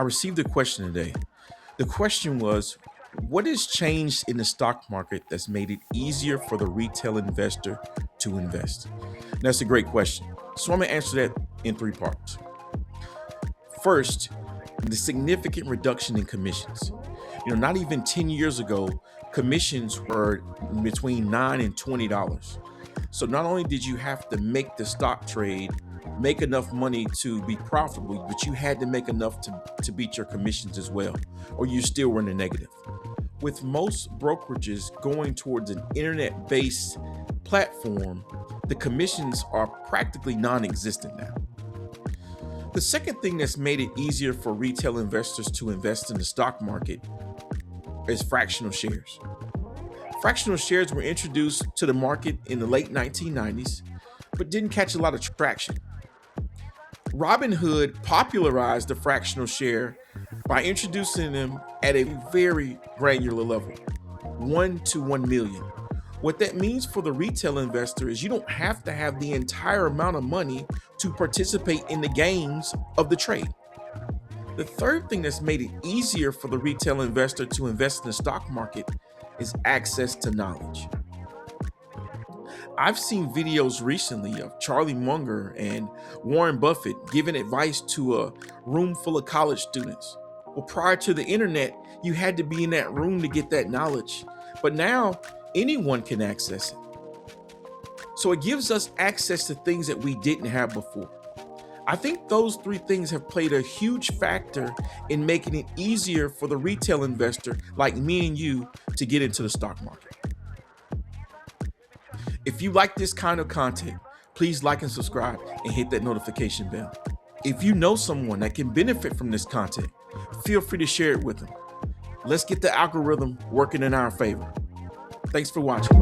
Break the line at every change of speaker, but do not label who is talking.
I received a question today. The question was, what has changed in the stock market that's made it easier for the retail investor to invest? And that's a great question. So I'm going to answer that in three parts. First, the significant reduction in commissions. Not even 10 years ago, commissions were between $9 and $20. So not only did you have to make the stock trade, make enough money to be profitable, but you had to make enough to beat your commissions as well, or you still run a negative. With most brokerages going towards an internet-based platform, the commissions are practically non-existent now. The second thing that's made it easier for retail investors to invest in the stock market is fractional shares. Fractional shares were introduced to the market in the late 1990s, but didn't catch a lot of traction. Robinhood popularized the fractional share by introducing them at a very granular level, 1 to 1 million. What that means for the retail investor is you don't have to have the entire amount of money to participate in the gains of the trade. The third thing that's made it easier for the retail investor to invest in the stock market is access to knowledge. I've seen videos recently of Charlie Munger and Warren Buffett giving advice to a room full of college students. Well, prior to the internet, you had to be in that room to get that knowledge. But now anyone can access it. So it gives us access to things that we didn't have before. I think those three things have played a huge factor in making it easier for the retail investor like me and you to get into the stock market. If you like this kind of content, please like and subscribe and hit that notification bell. If you know someone that can benefit from this content, feel free to share it with them. Let's get the algorithm working in our favor. Thanks for watching.